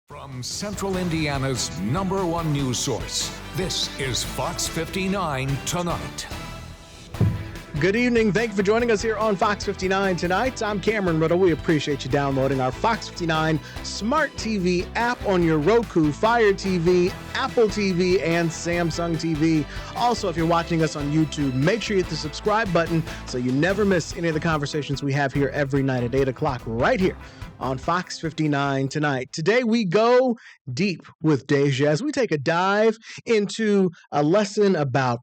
From Central Indiana's #1 news source, this is Fox 59 Tonight. Good evening. Thank you for joining us here on Fox 59 Tonight. I'm Cameron Riddle. We appreciate you downloading our Fox 59 Smart TV app on your Roku, Fire TV, Apple TV, and Samsung TV. Also, if you're watching us on YouTube, make sure you hit the subscribe button so you never miss any of the conversations we have here every night at 8 o'clock right here on Fox 59 Tonight. Today we go deep with Deja as we take a dive into a lesson about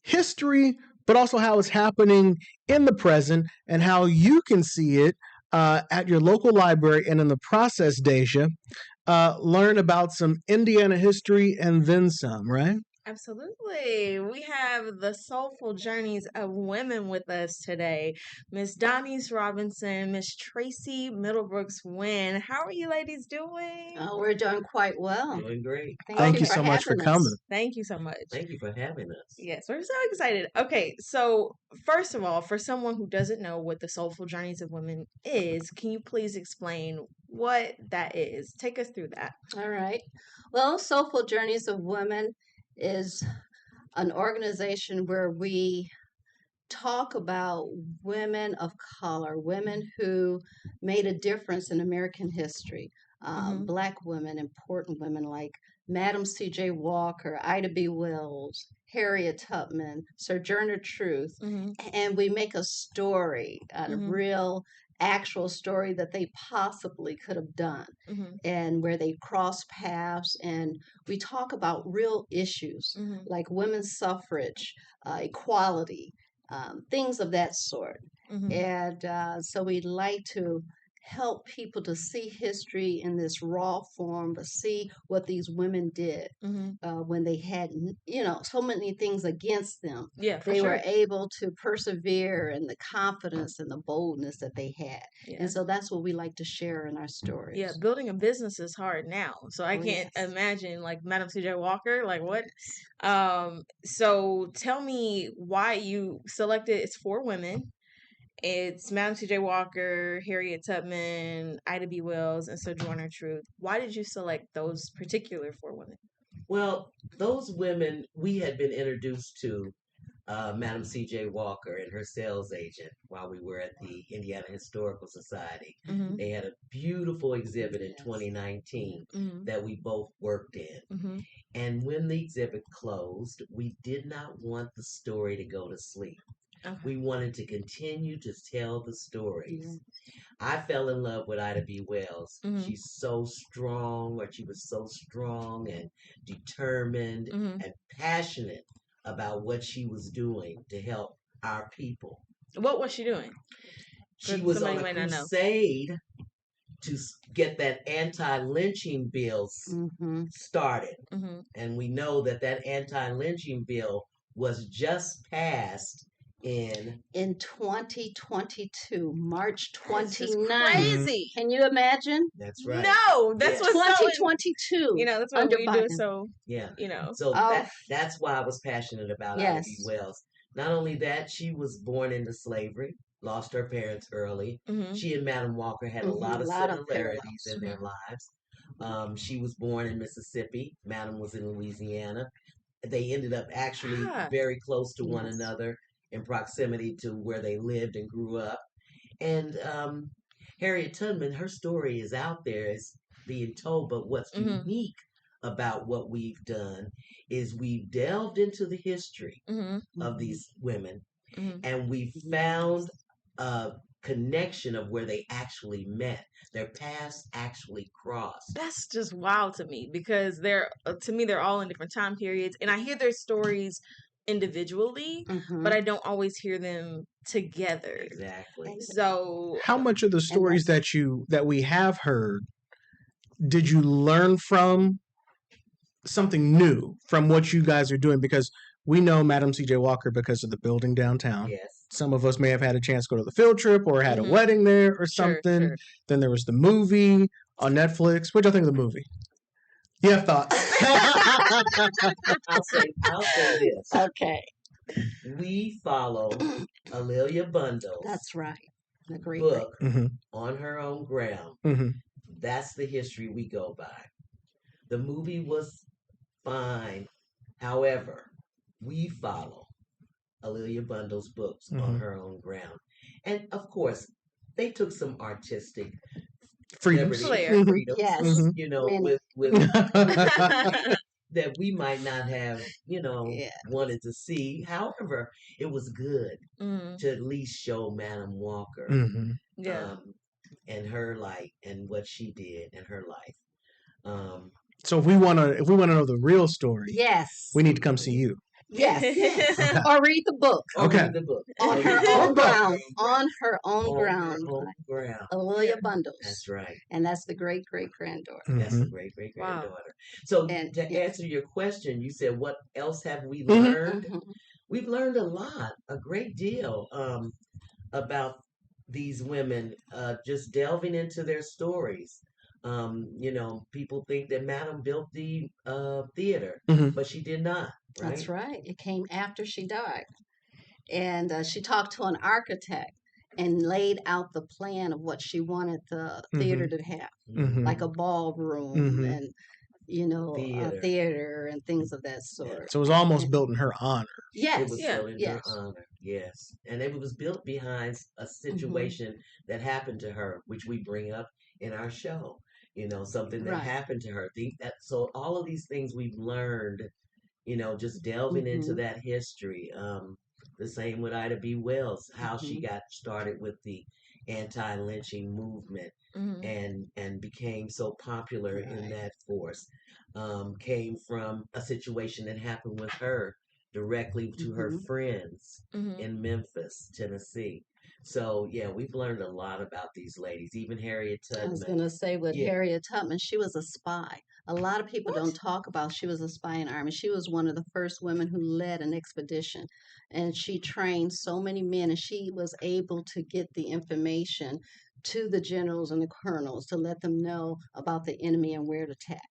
history, but also how it's happening in the present and how you can see it at your local library. And in the process, Deja, learn about some Indiana history and then some, right? Absolutely. We have the Soulful Journeys of Women with us today. Miss Donnie's Robinson, Miss Tracy Middlebrooks Wynn. How are you ladies doing? Oh, we're doing quite well. Doing great. Thank you so much for coming. Thank you so much. Thank you for having us. Yes, we're so excited. Okay, so first of all, for someone who doesn't know what the Soulful Journeys of Women is, can you please explain what that is? Take us through that. All right. Well, Soulful Journeys of Women is an organization where we talk about women of color, women who made a difference in American history. Black women, important women like Madam C.J. Walker, Ida B. Wells, Harriet Tubman, Sojourner Truth, and we make a story, a real actual story that they possibly could have done, and where they cross paths, and we talk about real issues like women's suffrage, equality, things of that sort. And so we'd like to help people to see history in this raw form, but see what these women did when they had, so many things against them. Yeah, they were able to persevere, and the confidence and the boldness that they had. Yeah. And so that's what we like to share in our stories. Yeah, building a business is hard now. So I can't imagine like Madam C.J. Walker, like what? So tell me why you selected, it's 4 women. It's Madam C.J. Walker, Harriet Tubman, Ida B. Wells, and Sojourner Truth. Why did you select those particular 4 women? Well, those women, we had been introduced to Madam C.J. Walker and her sales agent while we were at the Indiana Historical Society. They had a beautiful exhibit in 2019 that we both worked in. And when the exhibit closed, we did not want the story to go to sleep. Okay. We wanted to continue to tell the stories. I fell in love with Ida B. Wells. She's so strong, or she was so strong and determined and passionate about what she was doing to help our people. What was she doing? She was on a crusade to get that anti-lynching bill started. And we know that anti-lynching bill was just passed in 2022, March 29th. Crazy. Can you imagine? That's right. No, that's what 2022. That's what we do. So So that's why I was passionate about Ida B. Wells. Not only that, she was born into slavery, lost her parents early. She and Madam Walker had a lot of similarities in their lives. She was born in Mississippi. Madam was in Louisiana. They ended up actually very close to one another in proximity to where they lived and grew up. And Harriet Tubman, her story is out there, is being told, but what's unique about what we've done is we've delved into the history of these women, and we found a connection of where they actually met. Their paths actually crossed. That's just wild to me, because they're all in different time periods, and I hear their stories individually, but I don't always hear them together. Exactly. So how much of the stories that we have heard did you learn from something new from what you guys are doing? Because we know Madam C.J. Walker because of the building downtown. Yes. Some of us may have had a chance to go to the field trip or had a wedding there or something. Sure. Then there was the movie on Netflix. What do you think of the movie? You have thoughts? I'll say this. Okay. We follow Alelia Bundle's That's right. book on her own ground that's the history we go by. The movie was fine. However, we follow Aaliyah Bundle's books on her own ground. And of course, they took some artistic Freedoms. freedoms, Yes. with that we might not have, wanted to see. However, it was good to at least show Madam Walker and her life and what she did in her life. So if we want to know the real story, yes, we need to come see you. Yes. Or read the book. Read the book. On her own ground. On her own ground. Aaliyah Bundles. That's right. And that's the great-great-granddaughter. That's the great-great-granddaughter. Wow. So to answer your question, you said, what else have we learned? We've learned a great deal about these women, just delving into their stories. People think that Madam built the theater, but she did not. Right? That's right. It came after she died. And she talked to an architect and laid out the plan of what she wanted the theater to have, like a ballroom and, a theater and things of that sort. So it was almost built in her honor. Yes. It was built in her honor, yes. And it was built behind a situation that happened to her, which we bring up in our show. Something that happened to her. So all of these things we've learned, just delving into that history. The same with Ida B. Wells, how she got started with the anti-lynching movement and became so popular in that force. Came from a situation that happened with her directly to her friends in Memphis, Tennessee. So, we've learned a lot about these ladies, even Harriet Tubman. I was going to say with Harriet Tubman, she was a spy. A lot of people don't talk about she was a spy in the Army. She was one of the first women who led an expedition, and she trained so many men, and she was able to get the information to the generals and the colonels to let them know about the enemy and where to attack.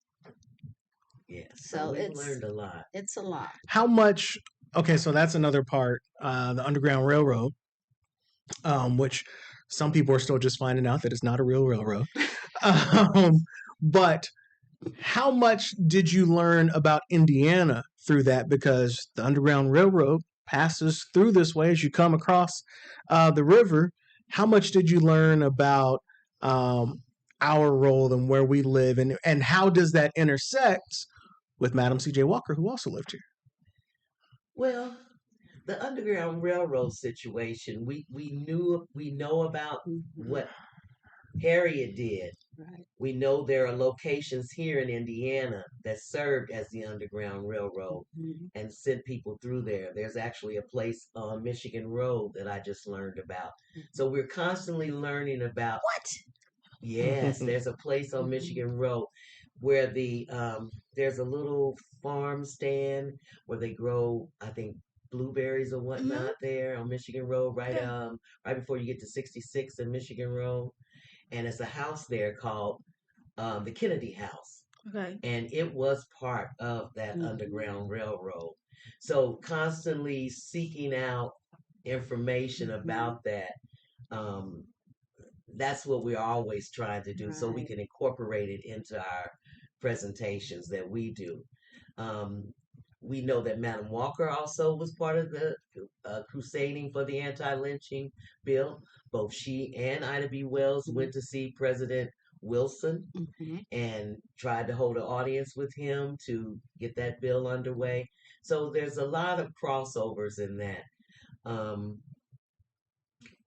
Yeah, so we've learned a lot. It's a lot. How much? Okay, so that's another part, the Underground Railroad, which some people are still just finding out that it's not a real railroad. But how much did you learn about Indiana through that? Because the Underground Railroad passes through this way as you come across the river. How much did you learn about our role and where we live, and how does that intersect with Madam C.J. Walker, who also lived here? Well, the Underground Railroad situation, we know about what Harriet did. Right. We know there are locations here in Indiana that served as the Underground Railroad and sent people through there. There's actually a place on Michigan Road that I just learned about. So we're constantly learning about what? Yes, there's a place on Michigan Road where there's a little farm stand where they grow, I think, blueberries or whatnot there on Michigan Road, right before you get to 66 and Michigan Road. And it's a house there called the Kennedy House. Okay. And it was part of that Underground Railroad. So constantly seeking out information about that. That's what we're always trying to do, so we can incorporate it into our presentations that we do. We know that Madam Walker also was part of the crusading for the anti-lynching bill. Both she and Ida B. Wells went to see President Wilson and tried to hold an audience with him to get that bill underway. So there's a lot of crossovers in that.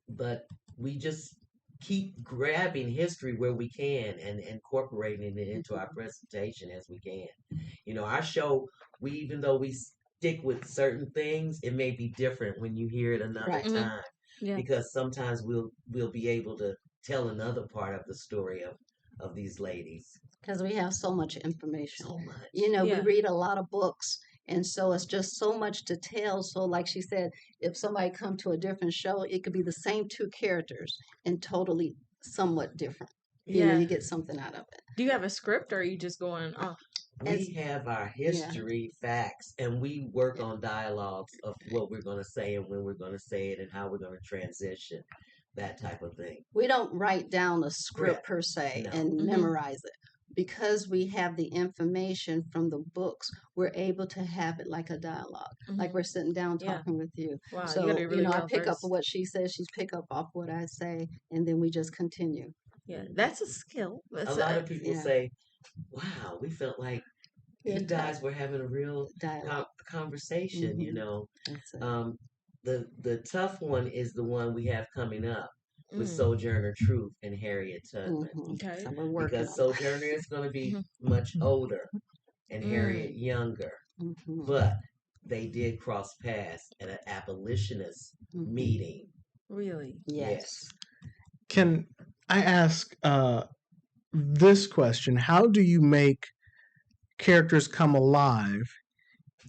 But we just keep grabbing history where we can and incorporating it into our presentation as we can. Our show, even though we stick with certain things, it may be different when you hear it another time. Because sometimes we'll be able to tell another part of the story of these ladies. Because we have so much information. So much. We read a lot of books. And so it's just so much to tell. So like she said, if somebody come to a different show, it could be the same two characters and totally somewhat different. You get something out of it. Do you have a script or are you just going off? We have our history, facts, and we work on dialogues of what we're going to say and when we're going to say it and how we're going to transition. that type of thing. We don't write down a script per se and memorize it. Because we have the information from the books, we're able to have it like a dialogue, like we're sitting down talking with you. Wow, so, you gotta be really I well pick up versed. what she says, she's pick up off what I say, and then we just continue. Yeah, that's a skill. A lot of people say, wow, we felt like you guys were having a real conversation, you know. The tough one is the one we have coming up with Sojourner Truth and Harriet Tubman. Okay. So we're working because Sojourner is going to be much older and Harriet younger. But they did cross paths at an abolitionist meeting. Really? Yes. Can I ask this question? How do you make characters come alive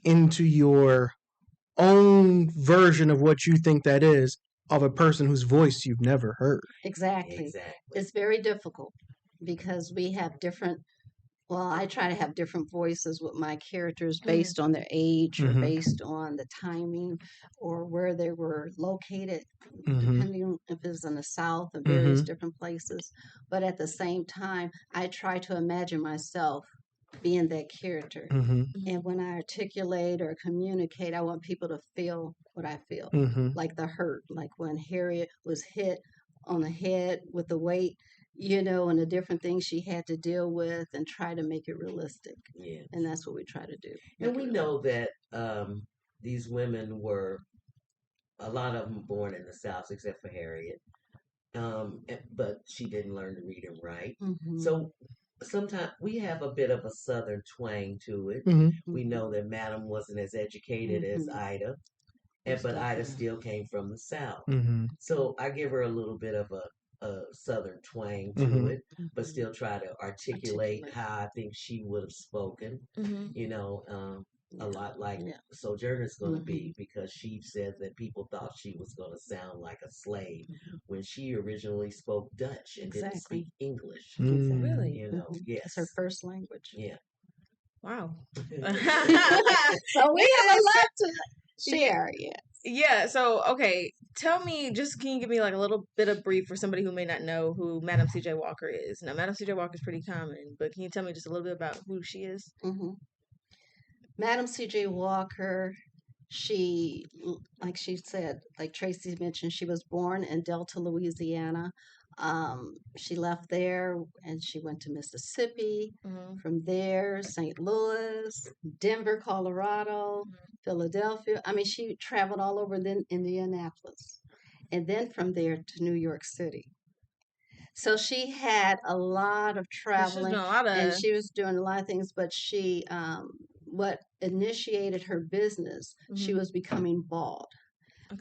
into your own version of what you think that is, of a person whose voice you've never heard? Exactly. It's very difficult because we have different, well, I try to have different voices with my characters based on their age or based on the timing or where they were located, depending on if it's in the South or various different places. But at the same time, I try to imagine myself being that character. And when I articulate or communicate, I want people to feel what I feel, like the hurt, like when Harriet was hit on the head with the weight, you know, and the different things she had to deal with, and try to make it realistic. Yeah. And that's what we try to do. And we know that these women were, a lot of them born in the South, except for Harriet. But she didn't learn to read and write. So sometimes we have a bit of a Southern twang to it. We know that Madam wasn't as educated as Ida, but Ida still came from the South. So I give her a little bit of a Southern twang to it, but still try to articulate how I think she would have spoken. You know, a lot like Sojourner's going to be, because she says that people thought she was going to sound like a slave when she originally spoke Dutch and didn't speak English. Really? You know, yes. It's her first language. Yeah. Wow. So we have a lot to share. Yeah. So, okay, tell me, just can you give me like a little bit of brief for somebody who may not know who Madam C.J. Walker is? Now, Madam C.J. Walker is pretty common, but can you tell me just a little bit about who she is? Madam C.J. Walker, she, like she said, like Tracy mentioned, she was born in Delta, Louisiana. She left there and she went to Mississippi. From there, St. Louis, Denver, Colorado, Philadelphia. I mean, she traveled all over, then Indianapolis, and then from there to New York City. So she had a lot of traveling, and she was doing a lot of things, but she, what initiated her business, she was becoming bald.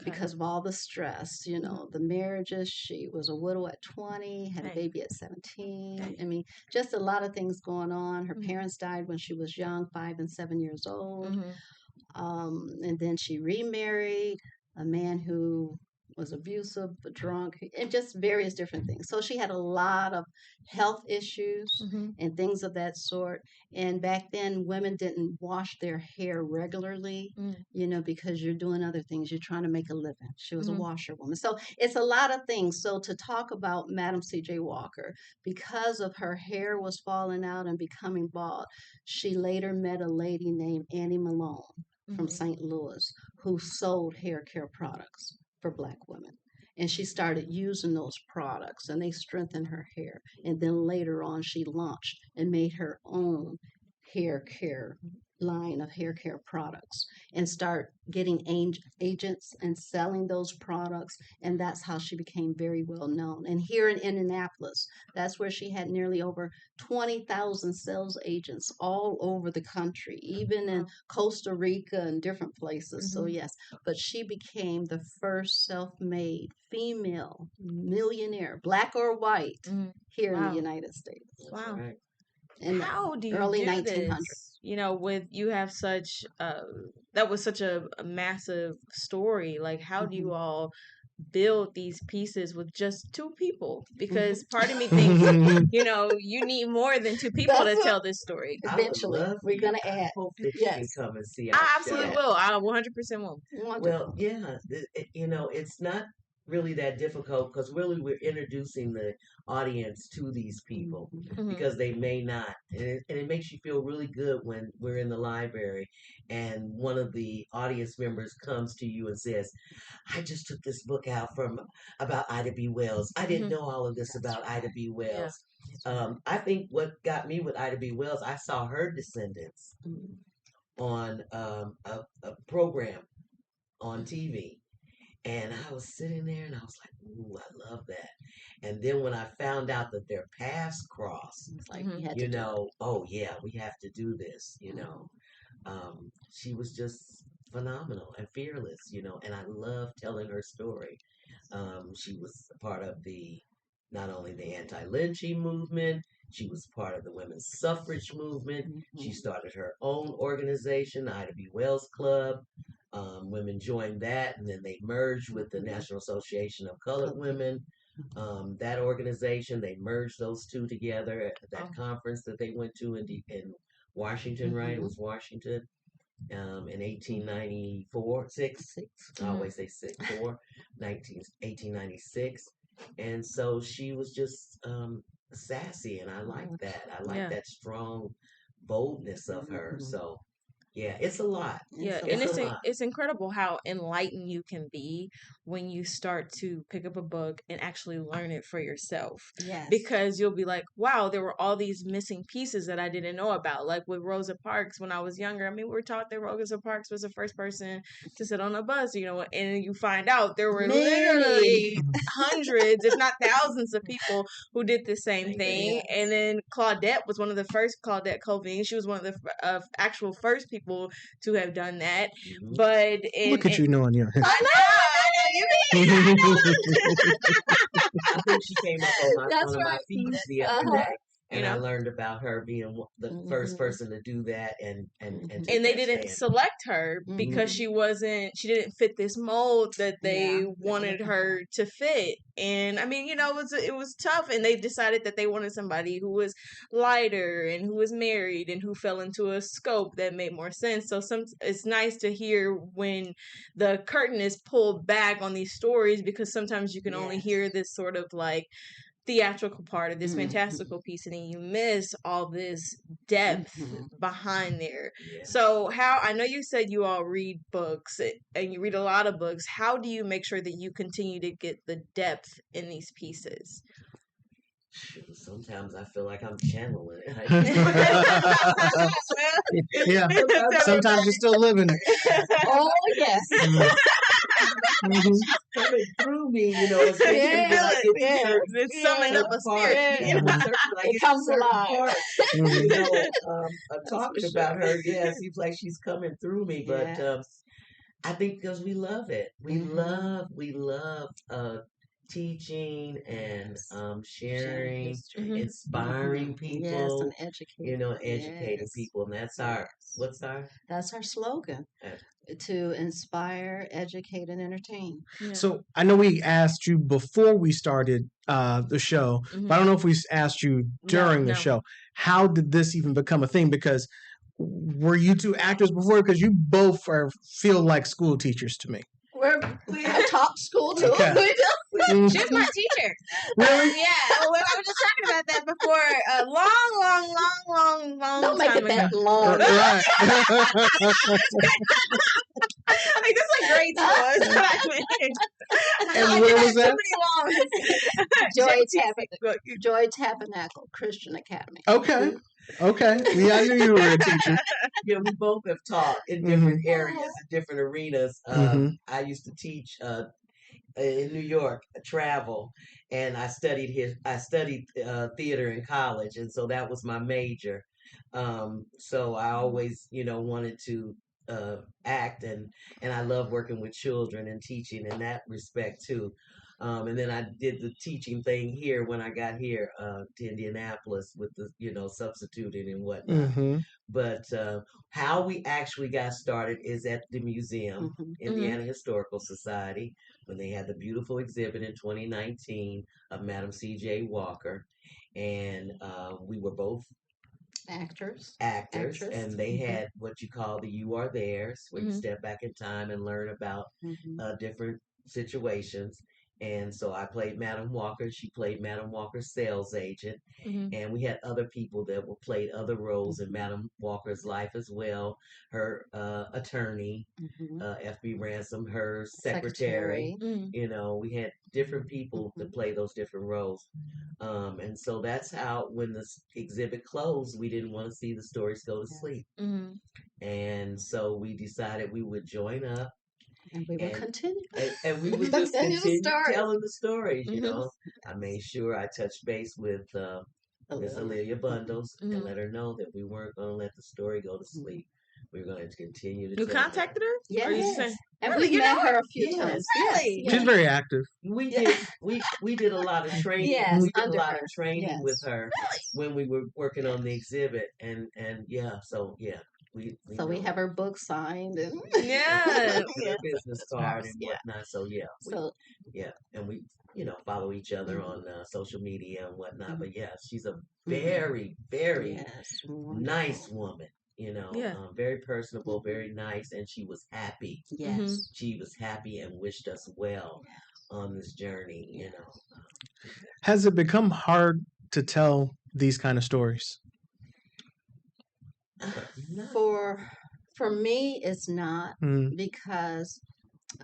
Because of all the stress, you know, the marriages. She was a widow at 20, had a baby at 17. I mean, just a lot of things going on. Her parents died when she was young, 5 and 7 years old. And then she remarried a man who was abusive, a drunk, and just various different things. So she had a lot of health issues and things of that sort. And back then, women didn't wash their hair regularly, you know, because you're doing other things. You're trying to make a living. She was a washerwoman. So it's a lot of things. So to talk about Madam C.J. Walker, because of her hair was falling out and becoming bald, she later met a lady named Annie Malone from St. Louis who sold hair care products for Black women. And she started using those products, and they strengthened her hair. And then later on, she launched and made her own hair care line of hair care products and start getting agents and selling those products. And that's how she became very well known. And here in Indianapolis, that's where she had nearly over 20,000 sales agents all over the country, even in Costa Rica and different places. So yes, but she became the first self-made female millionaire, Black or white, here in the United States. Wow. Right. In how do you early do 1900s. this? You know, with you have such that was such a massive story. Like, how do you all build these pieces with just 2 people? Because part of me thinks, you know, you need more than 2 people to tell this story. Eventually, we're going to add. I hope that you can come and see our I absolutely show. will. I 100% will. Well, yeah, you know, it's not really that difficult because really we're introducing the audience to these people because they may not. And it makes you feel really good when we're in the library and one of the audience members comes to you and says, I just took this book out from about Ida B. Wells. I didn't know all of this about Ida B. Wells. I think what got me with Ida B. Wells, I saw her descendants on a program on TV. And I was sitting there and I was like, ooh, I love that. And then when I found out that their paths crossed, It's like oh yeah, we have to do this, she was just phenomenal and fearless, and I love telling her story. She was a part of not only the anti-lynching movement, she was part of the women's suffrage movement. She started her own organization, the Ida B. Wells Club. Women joined that, and then they merged with the National Association of Colored Women. That organization, they merged those two together at that conference that they went to in Washington, right? It was Washington in 1894, six. I always say 1896. And so she was just sassy, and I like that. I like that strong boldness of her. So yeah, it's a lot. It's incredible how enlightened you can be when you start to pick up a book and actually learn it for yourself. Yes. Because you'll be like, wow, there were all these missing pieces that I didn't know about. Like with Rosa Parks when I was younger. I mean, we were taught that Rosa Parks was the first person to sit on a bus, and you find out there were literally hundreds, if not thousands of people who did the same thing. Yes. And then Claudette was one of the first, Claudette Colvin. She was one of the actual first people to have done that. But look at you knowing your history. I know. I think she came up on one of my feeds the other day. And I learned about her being the first person to do that, and they didn't select her because she didn't fit this mold that they wanted her to fit. And I mean, it was tough, and they decided that they wanted somebody who was lighter and who was married and who fell into a scope that made more sense. So it's nice to hear when the curtain is pulled back on these stories, because sometimes you can only hear this sort of like theatrical part of this fantastical piece, and then you miss all this depth behind there. So I know you said you all read books and you read a lot of books. How do you make sure that you continue to get the depth in these pieces? Sometimes I feel like I'm channeling it. Yeah. Sometimes you're still living it. Oh, yes. Coming through me, It's summoning up a spirit. It comes alive. Talking about her, it seems like she's coming through me, but I think because we love it. We love teaching and sharing, inspiring people, and educating. Educating people, and that's our slogan. To inspire, educate, and entertain. So I know we asked you before we started the show, but I don't know if we asked you during the show. How did this even become a thing? Because were you two actors before? Because you both feel like school teachers to me. We taught school too. Okay. She's my teacher. Really? Yeah. Well, I was just talking about that before a long Don't time make it ago. that long. Right. I think that's like grade 2. And where was that? Joy Tabernacle Christian Academy. Okay. Yeah, I knew you were a teacher. Yeah, we both have taught in different areas, in different arenas. I used to teach in New York, travel, and I studied theater in college, and so that was my major. So I always, wanted to act, and I love working with children and teaching in that respect too. And then I did the teaching thing here when I got here to Indianapolis with the, substituting and whatnot. But how we actually got started is at the museum, Indiana Historical Society, when they had the beautiful exhibit in 2019 of Madam C.J. Walker. And we were both actors, and they had what you call the You Are Theirs, where you step back in time and learn about different situations. And so I played Madam Walker. She played Madam Walker's sales agent. And we had other people that were played other roles in Madam Walker's life as well. Her attorney, F.B. Ransom, her secretary. You know, we had different people to play those different roles. And so that's how, when the exhibit closed, we didn't want to see the stories go to sleep. And so we decided we would join up. And we would continue. And we would just continue telling the stories, you know. I made sure I touched base with Miss Alelia Bundles and let her know that we weren't going to let the story go to sleep. We were going to continue to. You contacted her? Yes. And we met her a few times. Really? She's very active. We did a lot of training. Yes, we did a lot of training with her when we were working on the exhibit, and we have her book signed and her business card and whatnot. And we follow each other on social media and whatnot. But she's a very, very nice woman. You know, very personable, very nice, and she was happy. Yes, she was happy and wished us well on this journey. You know, has it become hard to tell these kind of stories? For me, it's not, because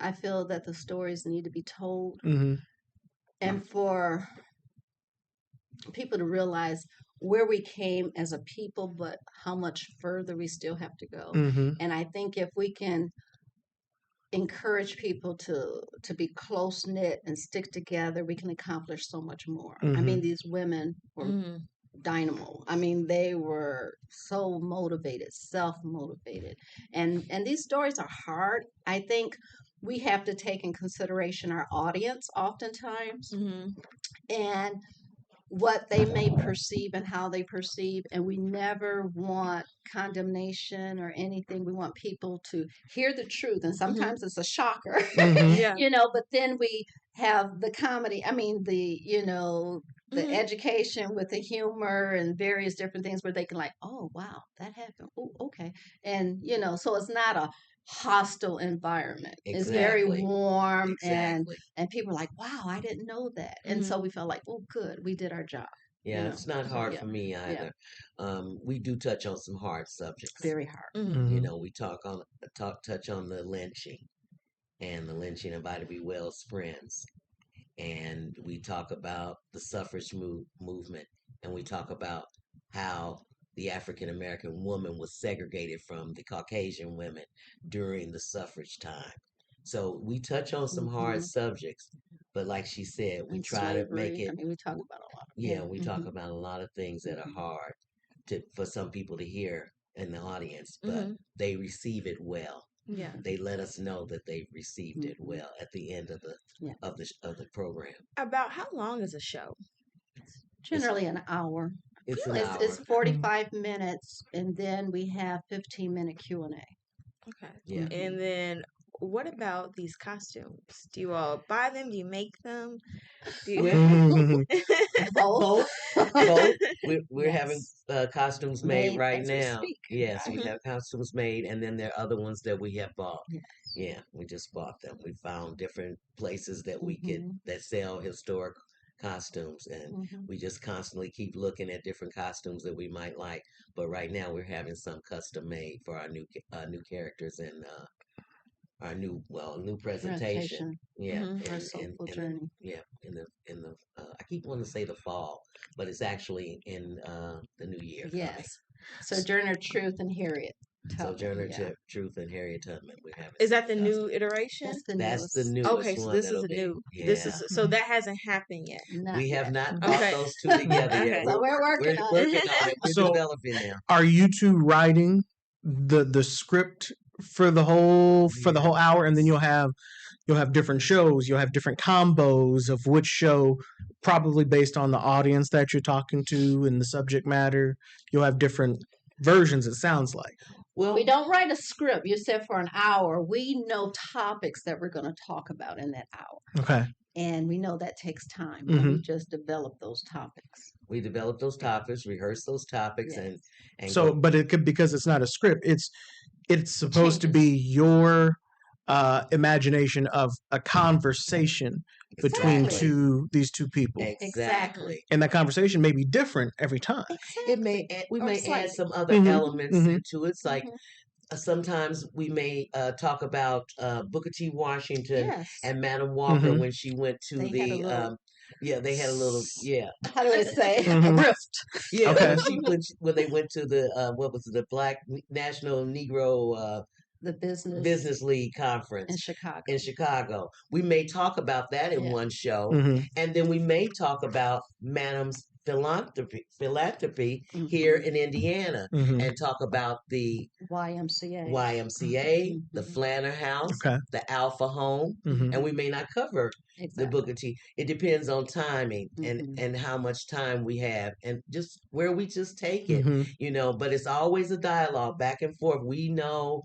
I feel that the stories need to be told, and for people to realize where we came as a people, but how much further we still have to go. And I think if we can encourage people to be close knit and stick together, we can accomplish so much more. I mean, these women were dynamo. I mean, they were so motivated, self-motivated. And these stories are hard. I think we have to take in consideration our audience oftentimes. And what they may perceive and how they perceive, and we never want condemnation or anything. We want people to hear the truth, and sometimes it's a shocker, you know, but then we have the comedy, I mean, the education with the humor and various different things where they can oh, wow, that happened. Oh, okay. And, so it's not a hostile environment. It's very warm, and people are like, wow, I didn't know that. And so we felt like, oh, good, we did our job. It's not hard for me either. We do touch on some hard subjects. Very hard. You know, we touch on the lynching and the lynching of Ida B. Wells' friends. And we talk about the suffrage movement, and we talk about how the African American woman was segregated from the Caucasian women during the suffrage time. So we touch on some hard subjects, but like she said, we try to make it. I mean, we talk about a lot. We talk about a lot of things that are hard for some people to hear in the audience, but they receive it well. They let us know that they received it well at the end of the program. About how long is a show? Generally an hour. It's 45 minutes, and then we have 15-minute Q&A. Okay. Yeah. And then what about these costumes? Do you all buy them? Do you make them? Both. We're having costumes made right now. Yes, we have costumes made, and then there are other ones that we have bought. Yeah, we just bought them. We found different places that we that sell historic costumes, and we just constantly keep looking at different costumes that we might like. But right now we're having some custom made for our new characters and our new presentation. Our Soulful Journey. In the I keep wanting to say the fall, but it's actually in the new year. Yes. Sojourner Truth and Harriet. Sojourner Truth and Harriet Tubman. We're having. Is that the new iteration? That's the newest one. Okay, so this is a new. This is so that hasn't happened yet. We have not brought those two together yet. So we're working on it. We're developing now. Are you two writing the script for the whole hour, and then you'll have different shows, you'll have different combos of which show, probably based on the audience that you're talking to and the subject matter, you'll have different versions, it sounds like. Well, we don't write a script. You said for an hour. We know topics that we're going to talk about in that hour. Okay. And we know that takes time. We just develop those topics. We develop those topics, rehearse those topics, and so, but it could, because it's not a script. It's supposed to be your imagination of a conversation between these two people. Exactly. And that conversation may be different every time. It may we may add some other elements into it. It's like sometimes we may talk about Booker T. Washington and Madam Walker when she went to they had a little how do I say a rift. When they went to the what was it, the Black National Negro the business league conference in Chicago. We may talk about that in one show, and then we may talk about Madam's philanthropy here in Indiana, and talk about the YMCA, the Flanner House, the Alpha Home, and we may not cover the Booker T. It depends on timing and how much time we have, and just where we just take it, But it's always a dialogue back and forth. We know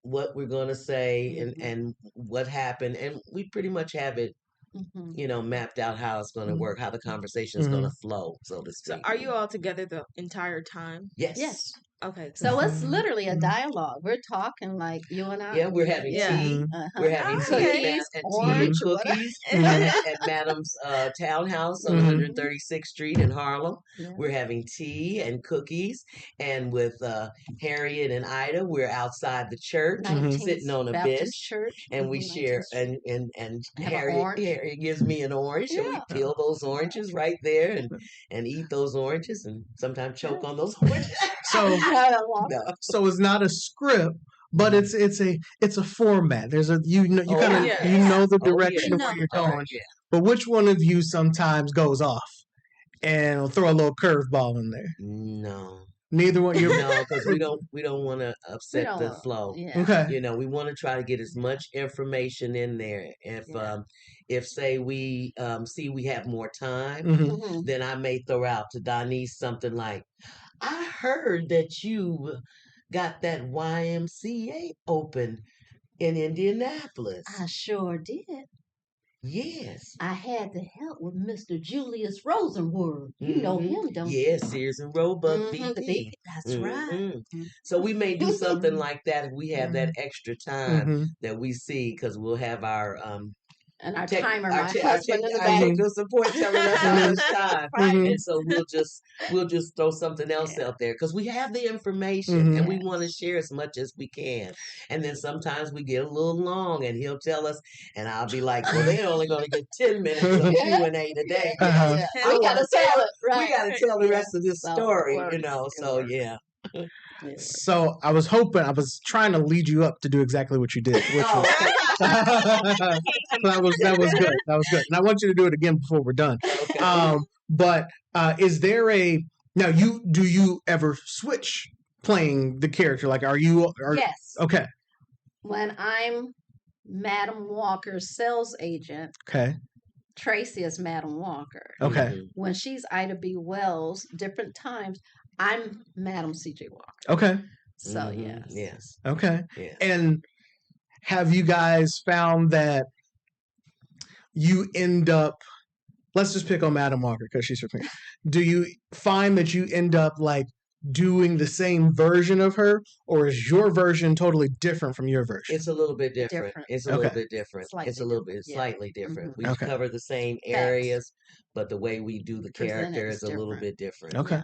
what we're going to say and what happened, and we pretty much have it mapped out how it's going to work, how the conversation is going to flow, so to speak. So are you all together the entire time? Yes. Okay. So it's literally a dialogue. We're talking like you and I. Yeah, we're having tea. We're having tea and cookies at Madam's townhouse on 136th Street in Harlem. We're having tea and cookies, and with Harriet and Ida, we're outside the church, sitting on a bench, church, and we share. And Harriet gives me an orange, and we peel those oranges right there, and eat those oranges, and sometimes choke on those oranges. So it's not a script, but it's a format. There's you know the direction of where you're going. But which one of you sometimes goes off and will throw a little curveball in there? No. Neither one. No, because we don't want to upset the flow. Okay. We want to try to get as much information in there. If say we see we have more time, then I may throw out to Donise something like, I heard that you got that YMCA open in Indianapolis. I sure did. Yes. I had the help with Mr. Julius Rosenworth. You know him, don't you? Yes, Sears and Roebuck VP. That's right. So we may do something like that if we have that extra time that we see, because we'll have our and our timer, my husband in the back, support telling us how much time, and so we'll just throw something else out there because we have the information and we want to share as much as we can. And then sometimes we get a little long, and he'll tell us, and I'll be like, "Well, they're only going to get 10 minutes of Q&A today. We got to tell it, right? We got to tell the rest of this story, So yeah." So I was trying to lead you up to do exactly what you did, which was that was good. That was good. And I want you to do it again before we're done. Okay. But is there do you ever switch playing the character? Like, yes. Okay. When I'm Madam Walker's sales agent, Tracy is Madam Walker. Okay. When she's Ida B. Wells, different times, I'm Madam C.J. Walker. Okay. So, yes. Yes. Okay. Yes. And have you guys found that you end up, let's just pick on Madam Walker because she's from here. Do you find that you end up like doing the same version of her, or is your version totally different from your version? It's a little bit different. It's a little bit different. It's slightly different. We cover the same areas, but the way we do the character is a little bit different. Okay.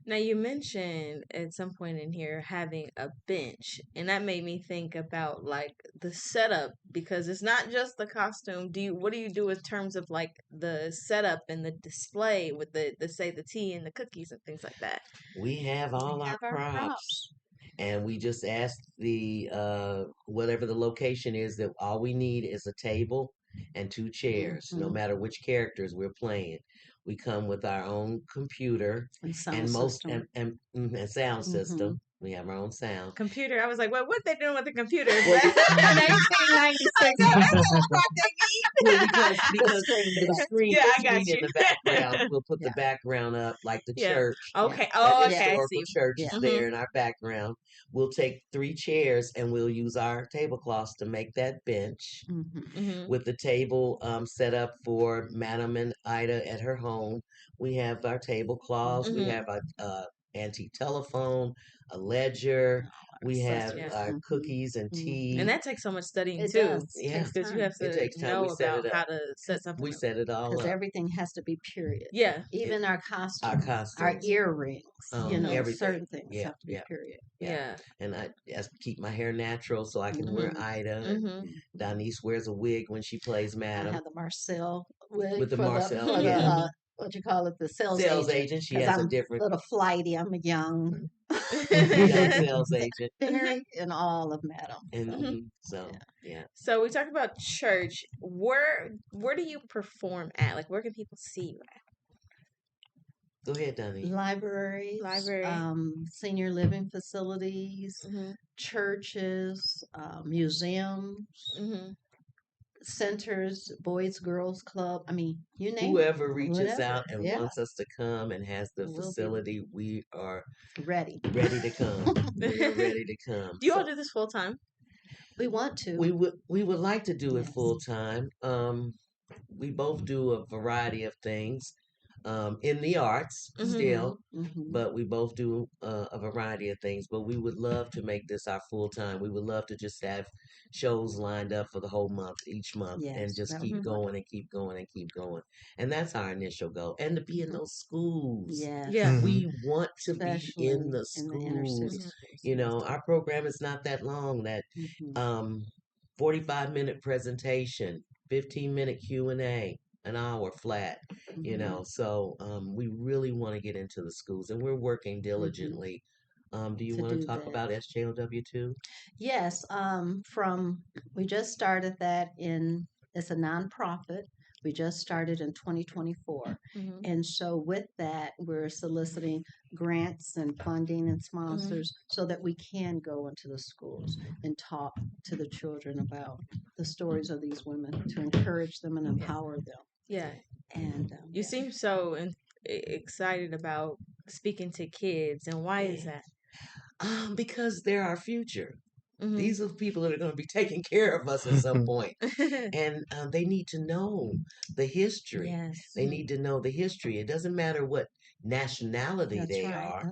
Now, you mentioned at some point in here having a bench, and that made me think about like the setup, because it's not just the costume. What do you do in terms of like the setup and the display with the tea and the cookies and things like that? We have all our props. And we just ask the whatever the location is, that all we need is a table and 2 chairs, no matter which characters we're playing. We come with our own computer and sound system. We have our own sound. Computer. I was like, well, what they doing with the computer? 1996. Because the screen in the background, we'll put the background up like the church. Okay. Oh, okay. Historical church is there in our background. We'll take 3 chairs and we'll use our tablecloths to make that bench with the table set up for Madam and Ida at her home. We have our tablecloths. We have our antique telephone, a ledger, We have cookies and tea. And that takes so much studying It too. does. Yeah. Because you have to know about how to set something We up. set it all Because up. everything has to be period. Yeah. Even our costumes, our earrings, everything. certain things have to be period. Yeah. And I keep my hair natural so I can wear Ida. Donice wears a wig when she plays Madam. I have the Marcel wig with the Marcel. for the what you call it, the sales agent. She has a different. A little flighty. I'm a young sales agent. in all of Madam. And So we talked about church. Where do you perform at? Like, where can people see you at? Go ahead, Donnie. Library, senior living facilities, churches, museums, centers, boys, girls club. I mean, you name whoever reaches out and wants us to come and has the facility, we are ready to come. We're ready to come. Do you all do this full time? We want to. We would like to do it full time. We both do a variety of things. In the arts still, but we both do a variety of things. But we would love to make this our full time. We would love to just have shows lined up for the whole month, each month, and just keep going and keep going and keep going. And that's our initial goal. And to be in those schools. Yeah. We want to be in the schools. You know, our program is not that long. That 45-minute presentation, 15-minute Q&A. An hour flat, you know. So we really want to get into the schools, and we're working diligently. Do you want to talk about SJOW too? Yes. We just started that it's a nonprofit. We just started in 2024. And so with that, we're soliciting grants and funding and sponsors so that we can go into the schools and talk to the children about the stories of these women to encourage them and empower them. Yeah. And you seem so excited about speaking to kids. And why is that? Because they're our future. These are the people that are going to be taking care of us at some point. And they need to know the history. Yes. They need to know the history. It doesn't matter what nationality they are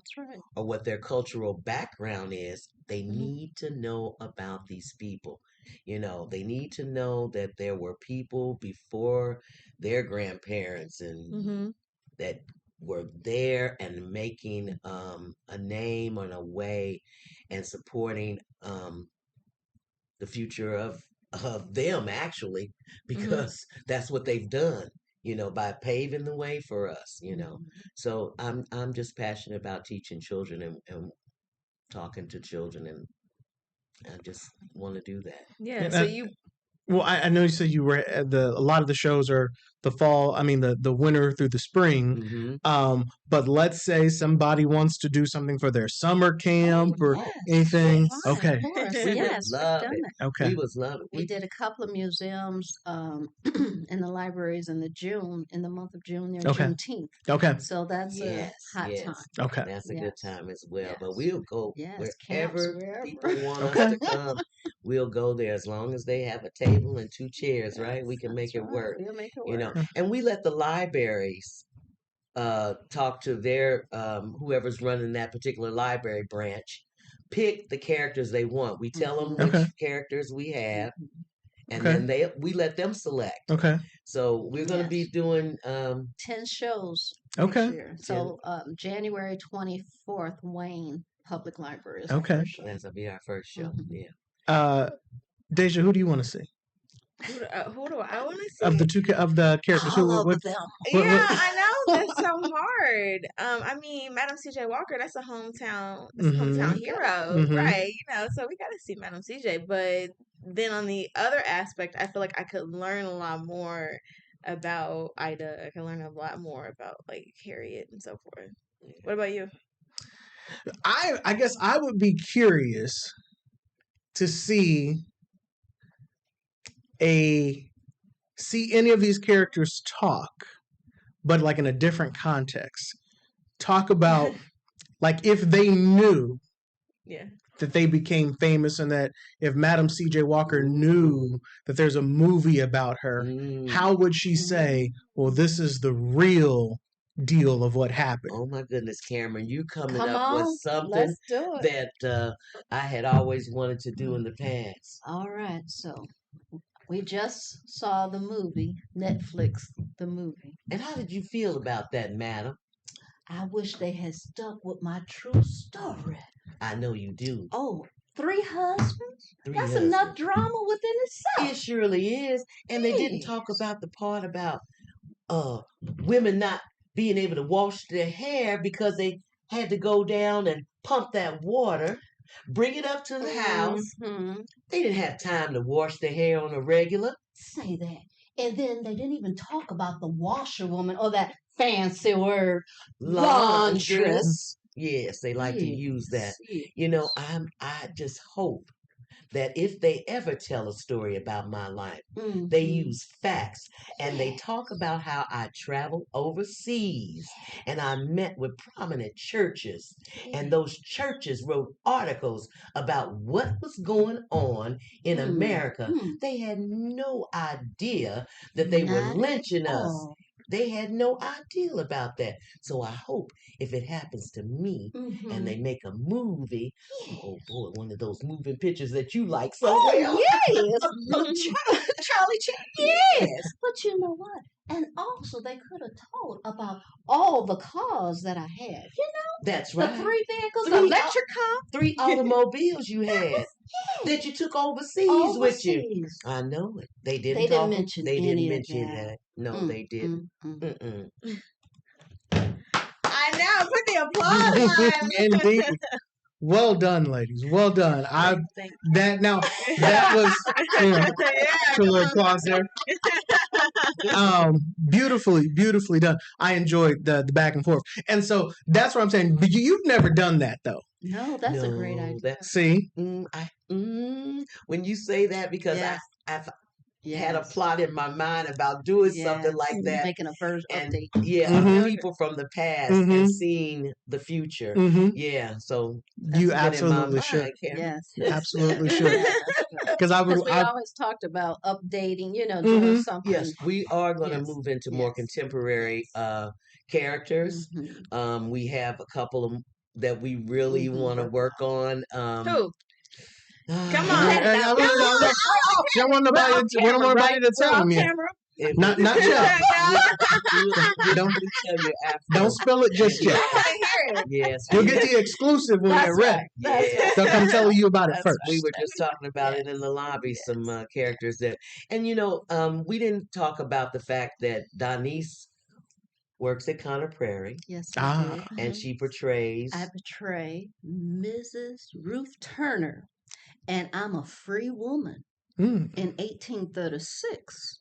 or what their cultural background is. They need to know about these people. You know, they need to know that there were people before their grandparents and that were there and making a name and a way and supporting the future of them, actually, because that's what they've done, you know, by paving the way for us, you know. So I'm just passionate about teaching children and talking to children, and I just want to do that. Yeah. So well, I know you said you were at a lot of the shows are the fall. I mean, the winter through the spring. But let's say somebody wants to do something for their summer camp or anything. Okay. Of course. We would love it. Okay. We would love it. We did a couple of museums in the libraries in the month of June, near Juneteenth. Okay. So that's a hot time. Okay. That's a good time as well. But we'll go wherever people want us to come. We'll go there as long as they have a table and 2 chairs, right? We can make it work. We'll make it work. You know, and we let the libraries talk to their whoever's running that particular library branch, pick the characters they want. We tell them which characters we have, and then we let them select. Okay. So we're going to be doing 10 shows. Okay. Year. So January 24th, Wayne Public Library is okay. That'll be our first show. Deja, who do you want to see? Who do I want to see? Of the characters, all of them. I know that's so hard. I mean, Madam CJ Walker, that's a hometown hero, right? You know, so we got to see Madam CJ. But then on the other aspect, I feel like I could learn a lot more about Ida. I can learn a lot more about like Harriet and so forth. What about you? I guess I would be curious to see any of these characters talk, but like in a different context. Talk about like if they knew that they became famous, and that if Madam CJ Walker knew that there's a movie about her, how would she say, well, this is the real deal of what happened. Oh my goodness, Cameron, you coming up with something that I had always wanted to do in the past. All right, so we just saw the movie, Netflix, the movie. And how did you feel about that, madam? I wish they had stuck with my true story. I know you do. Oh, 3 husbands? That's enough drama within itself. It surely is. And they didn't talk about the part about women not being able to wash their hair because they had to go down and pump that water, bring it up to the house. They didn't have time to wash their hair on a regular. Say that. And then they didn't even talk about the washerwoman or that fancy word, laundress. Yes, they like to use that. You know, I just hope that if they ever tell a story about my life, they use facts and they talk about how I traveled overseas and I met with prominent churches, and those churches wrote articles about what was going on in America. They had no idea that they were lynching us. They had no idea about that. So I hope if it happens to me and they make a movie, oh boy, one of those moving pictures that you like so well. Yes. Charlie Chan. Yes. But you know what? And also they could have told about all the cars that I had. You know? That's right. The 3 vehicles, the electric car. 3 automobiles you had. That you took overseas with you. I know it. They didn't mention that. No, they didn't. I know. Put the applause on. Indeed. Well done, ladies. Well done. That was a little applause there. Beautifully done. I enjoyed the back and forth, and so that's what I'm saying. But you've never done that though. No, that's a great idea. See, when you say that, because I've had a plot in my mind about doing something like that, making a version update. People from the past and seeing the future. So you absolutely should. Yes, absolutely should. Because we always talked about updating, doing something. Yes, we are going to move into more contemporary characters. We have a couple of that we really want to work on. Who? Come on. I don't want nobody to tell them yet. Not yet. Don't spill it just yet. Yes. You'll get the exclusive when they're ready. They'll come tell you about it first. We were just talking about it in the lobby, some characters that, and we didn't talk about the fact that Donise works at Conner Prairie. Yes, and she portrays. I portray Mrs. Ruth Turner, and I'm a free woman. In 1836,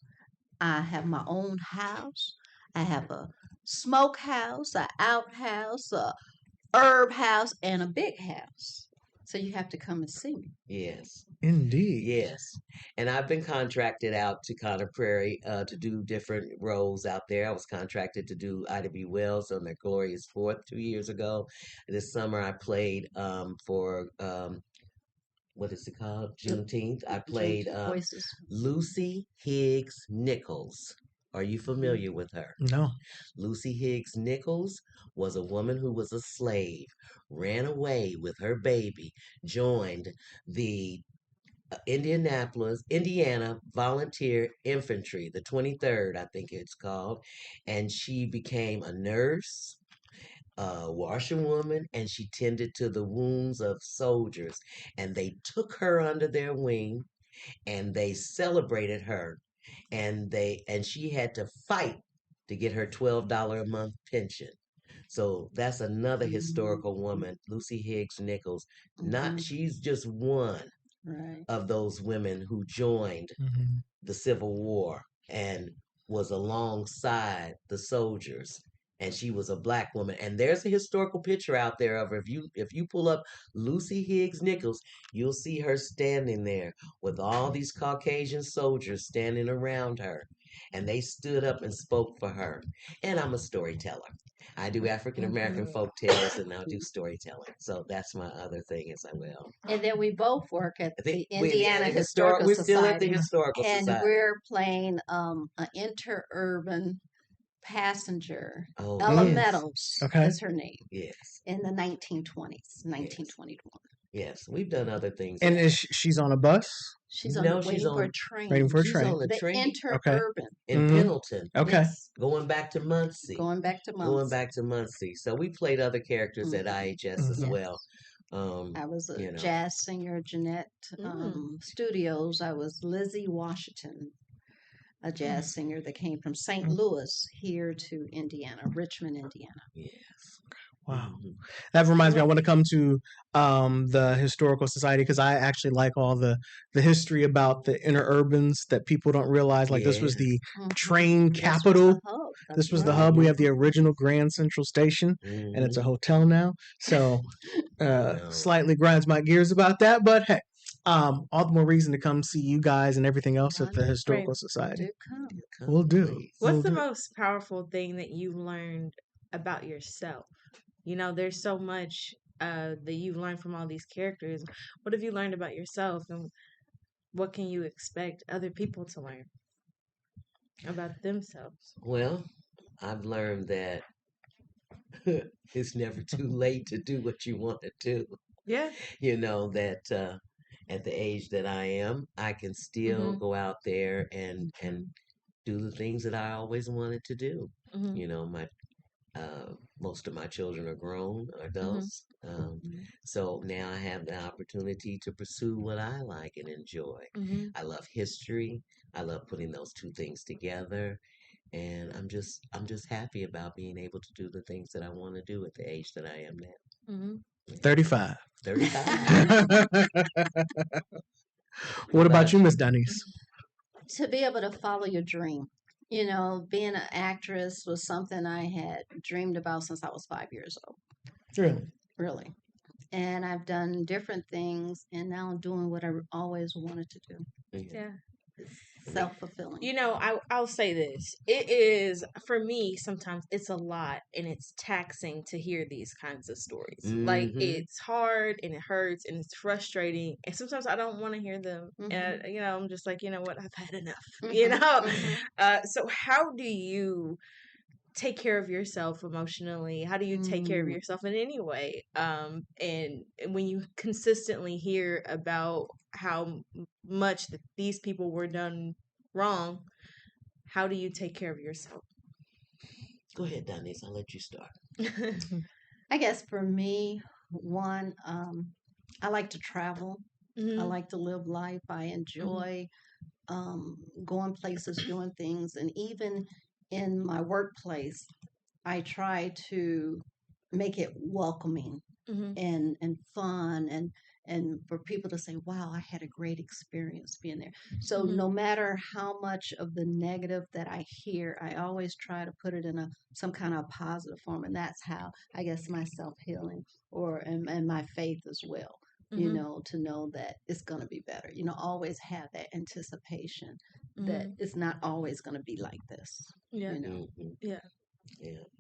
I have my own house. I have a smokehouse, an outhouse, a herb house, and a big house. So you have to come and see me. Yes. Indeed. Yes. And I've been contracted out to Conner Prairie to do different roles out there. I was contracted to do Ida B. Wells on their Glorious 4th 2 years ago. This summer I played for, what is it called? Juneteenth. I played Lucy Higgs Nichols. Are you familiar with her? No. Lucy Higgs Nichols was a woman who was a slave, ran away with her baby, joined the Indiana Volunteer Infantry, the 23rd, I think it's called, and she became a nurse, a washerwoman, and she tended to the wounds of soldiers, and they took her under their wing and they celebrated her, and she had to fight to get her $12 a month pension. So that's another historical woman, Lucy Higgs Nichols. She's just one of those women who joined the Civil War and was alongside the soldiers. And she was a Black woman. And there's a historical picture out there of her. If you pull up Lucy Higgs Nichols, you'll see her standing there with all these Caucasian soldiers standing around her. And they stood up and spoke for her. And I'm a storyteller. I do African American folk tales, and I'll do storytelling. So that's my other thing as well. And then we both work at the Indiana Historical Society. We're still at the Historical Society. And we're playing an interurban passenger. Oh, Ella yes. Meadows Okay. is her name. Yes. In the 1920s, 1921. Yes, we've done other things. And she's on a bus? She's waiting for a train. Waiting for a She's train. on the The train interurban. in Pendleton. Okay. Yes. Going back to Muncie. Going back to Muncie. So we played other characters at IHS as well. I was a jazz singer, Jeanette Studios. I was Lizzie Washington, a jazz singer that came from St. Louis here to Indiana, Richmond, Indiana. Yes. Wow. That reminds me, I want to come to the Historical Society because I actually like all the history about the interurbans that people don't realize. Like this was the train capital. This was the hub. We have the original Grand Central Station, and it's a hotel now. So slightly grinds my gears about that. But hey, all the more reason to come see you guys and everything else at the Historical Society. We'll do. What's the most powerful thing that you've learned about yourself? You know, there's so much that you've learned from all these characters. What have you learned about yourself, and what can you expect other people to learn about themselves? Well, I've learned that it's never too late to do what you want to do. Yeah. You know, that at the age that I am, I can still go out there and do the things that I always wanted to do. You know, most of my children are grown adults. So now I have the opportunity to pursue what I like and enjoy. I love history. I love putting those two things together. And I'm just happy about being able to do the things that I want to do at the age that I am now. 35. 35. What about you, Miss Denise? To be able to follow your dream. You know, being an actress was something I had dreamed about since I was 5 years old. Really? Really. And I've done different things, and now I'm doing what I always wanted to do. Yeah. Self-fulfilling. You know, I'll say this. It is, for me, sometimes it's a lot and it's taxing to hear these kinds of stories. Like, it's hard and it hurts and it's frustrating. And sometimes I don't want to hear them. And, you know, I'm just like, you know what? I've had enough, you know? So how do you take care of yourself emotionally? How do you take care of yourself in any way? And when you consistently hear about how much that these people were done wrong, how do you take care of yourself? Go ahead, Denise. I'll let you start. I guess for me, one, I like to travel. I like to live life. I enjoy going places, doing things, and even in my workplace, I try to make it welcoming and fun and for people to say, wow, I had a great experience being there. So no matter how much of the negative that I hear, I always try to put it in some kind of positive form. And that's how, I guess, my self-healing and my faith as well, you know, to know that it's going to be better. You know, always have that anticipation that it's not always going to be like this. Yeah. You know? Yeah.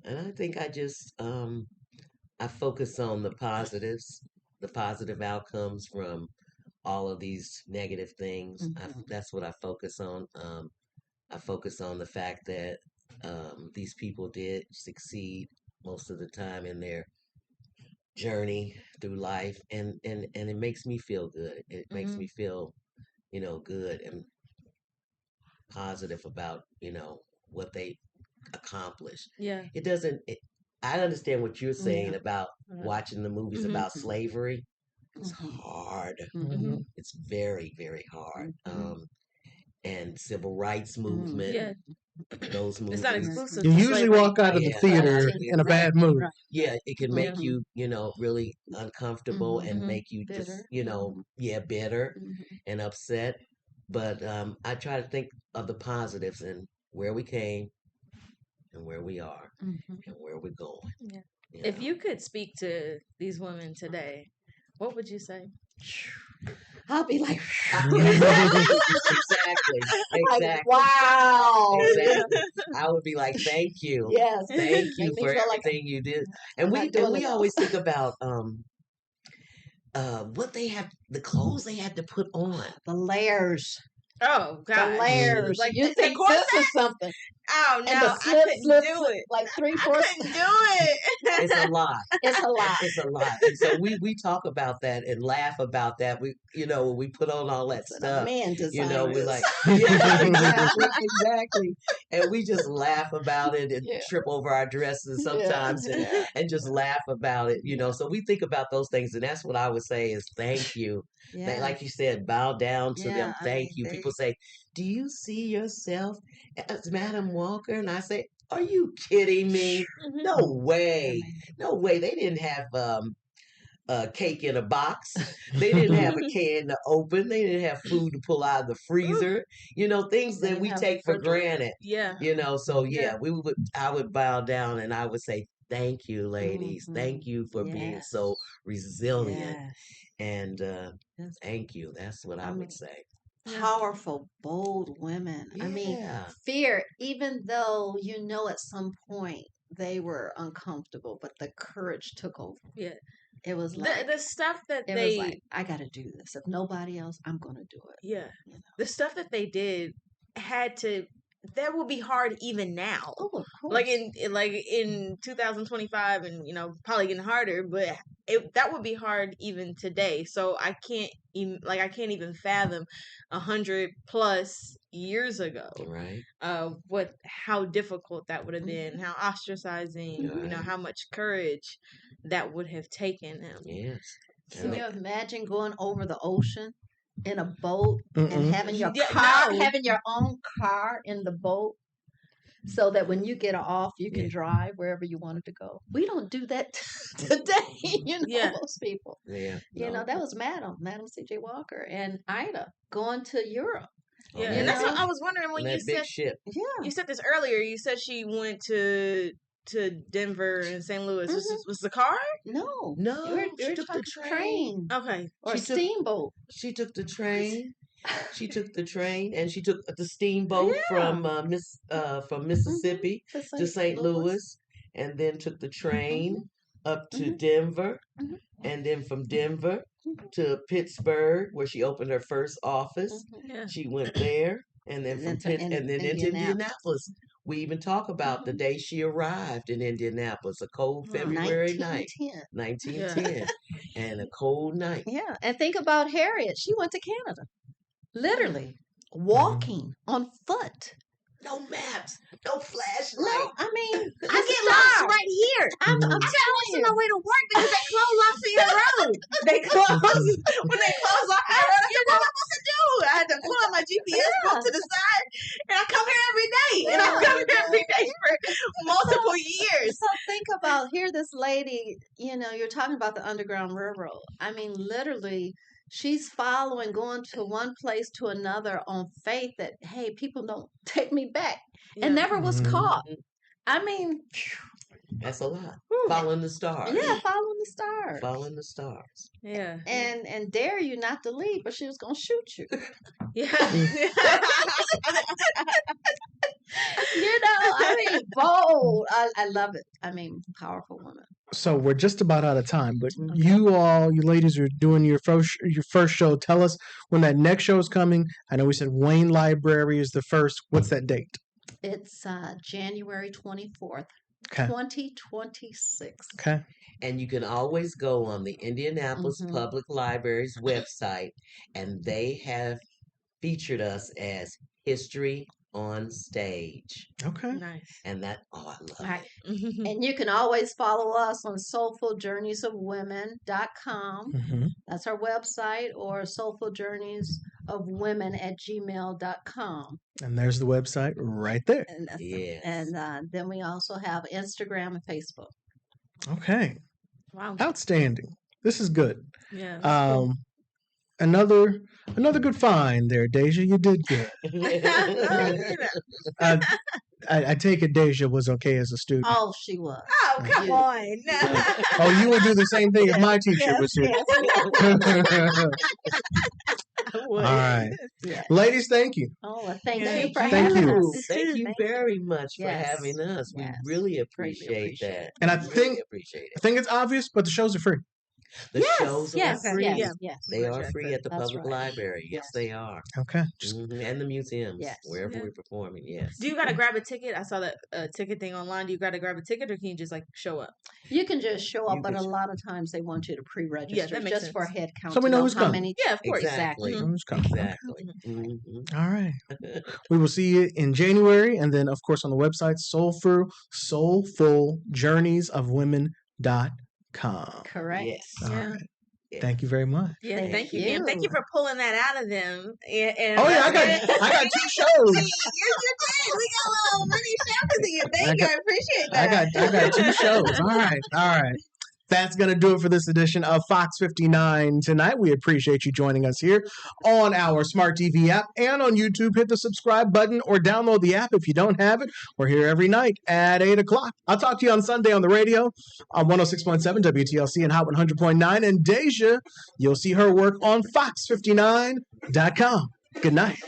And I think I just, I focus on the positives, the positive outcomes from all of these negative things. That's what I focus on. I focus on the fact that these people did succeed most of the time in their journey through life, and it makes me feel good. It makes me feel, you know, good and positive about, you know, what they accomplished. Yeah. It doesn't. I understand what you're saying about watching the movies about slavery. It's hard. It's very, very hard. And civil rights movement. Yeah. Those movies. It's not exclusive. You usually walk out of the theater in a bad mood. Yeah, it can make you, you know, really uncomfortable and make you bitter. just, you know, bitter and upset. But I try to think of the positives and where we came and where we are and where we're going. Yeah. You If know? you could speak to these women today, what would you say? I'll be like, Exactly. wow. Exactly. I would be like, thank you. Yes. Thank you Make me for feel like everything you did. And we always think about what they have, the clothes they had to put on. The layers. Oh God, The layers. like you think this is something. Oh no, and the I couldn't do it. Like 3-4. I couldn't do it. It's a lot. It's a lot. It's a lot. And so we talk about that and laugh about that. We, when we put on all that stuff, man we're like, yeah, exactly. And we just laugh about it and trip over our dresses sometimes and just laugh about it, So we think about those things. And that's what I would say is thank you. Like you said, bow down to them. Thank you. People say, do you see yourself as Madam Walker? And I say, are you kidding me? No way. No way. They didn't have a cake in a box. They didn't have a can to open. They didn't have food to pull out of the freezer. Things that we take for granted. Yeah. So I would bow down and I would say, thank you, ladies. Thank you for being so resilient. And thank you. That's what I would say. Powerful, bold women. I mean, fear, even though at some point they were uncomfortable, but the courage took over. Yeah. It was like the stuff that was like, I got to do this. If nobody else, I'm going to do it. Yeah. The stuff that they did that will be hard even now. Oh, of course. Like in 2025 and probably getting harder, but that would be hard even today. So I can't even fathom 100+ years ago. Right. How difficult that would have been, how ostracizing, how much courage that would have taken them. Yes. Can you imagine going over the ocean in a boat and having your own car in the boat so that when you get off you can drive wherever you wanted to go? We don't do that today, most people. That was Madam C.J. Walker and Ida going to Europe. Yeah, and that's what I was wondering when you said ship. Yeah, you said this earlier. You said she went to Denver and St. Louis. Was the car? No. She took the train. Okay, or steamboat. She took the train. She took the train and she took the steamboat from Mississippi to St. Louis, and then took the train up to Denver, and then from Denver to Pittsburgh, where she opened her first office. She went there, and then into Indianapolis. We even talk about the day she arrived in Indianapolis, a cold February night, 1910, and a cold night. Yeah, and think about Harriet. She went to Canada, literally walking on foot. No maps, no flashlight. No, I mean, I get lost right here. I'm telling you, my way to work because they close Lafayette Road. They close when they close Lafayette Road. What am I supposed to do? I had to pull out my GPS book to the side, and I come here every day, and I come here every day for multiple years. So think about this lady. You're talking about the Underground Railroad. I mean, literally. She's following, going to one place to another on faith that, hey, people don't take me back, and never was caught. I mean, that's a lot. Following the stars. Yeah, following the stars. Following the stars. Yeah. And dare you not to leave, but she was going to shoot you. Yeah. I mean, bold. I love it. I mean, powerful woman. So we're just about out of time, but you ladies are doing your first show. Tell us when that next show is coming. I know we said Wayne Library is the first. What's that date? It's January 24th, 2026. Okay. And you can always go on the Indianapolis Public Library's website, and they have featured us as History on Stage. Okay. Nice. And I love it. And you can always follow us on Soulful Journeys of Women.com. That's our website, or Soulful Journeys of Women @gmail.com. And there's the website right there. And then we also have Instagram and Facebook. Okay. Wow. Outstanding. This is good. Yeah. Cool. Another good find there, Deja. You did good. I take it Deja was okay as a student. Oh, she was. Oh, come on. Oh, you would do the same thing if my teacher was here. All right. Yeah. Ladies, thank you. Oh, thank you for Thank having you. us. Thank you very much for having us. We really appreciate that. And I really think appreciate it. it's obvious, but the shows are free. The shows are free. Yes. They are free at the public library. Yes, they are. Okay. And the museums, wherever we're performing. Yes. Do you got to grab a ticket? I saw that ticket thing online. Do you got to grab a ticket, or can you just like show up? You can just show up, but a lot of times they want you to pre-register just for a head count. So we know who's coming. Yeah, of course. Exactly. Who's coming. Exactly. All right. We will see you in January, and then of course on the website Soulful Journeys of Women.com. Correct. Yes. All right. Thank you very much. Yeah, thank you. And thank you for pulling that out of them. And I got 2 shows. Yes, you did. We got a little money showers in you. Thank you. I appreciate that. I got 2 shows. All right. That's going to do it for this edition of Fox 59 Tonight. We appreciate you joining us here on our Smart TV app and on YouTube. Hit the subscribe button or download the app if you don't have it. We're here every night at 8 o'clock. I'll talk to you on Sunday on the radio on 106.7 WTLC and Hot 100.9. And Deja, you'll see her work on FOX59.com. Good night.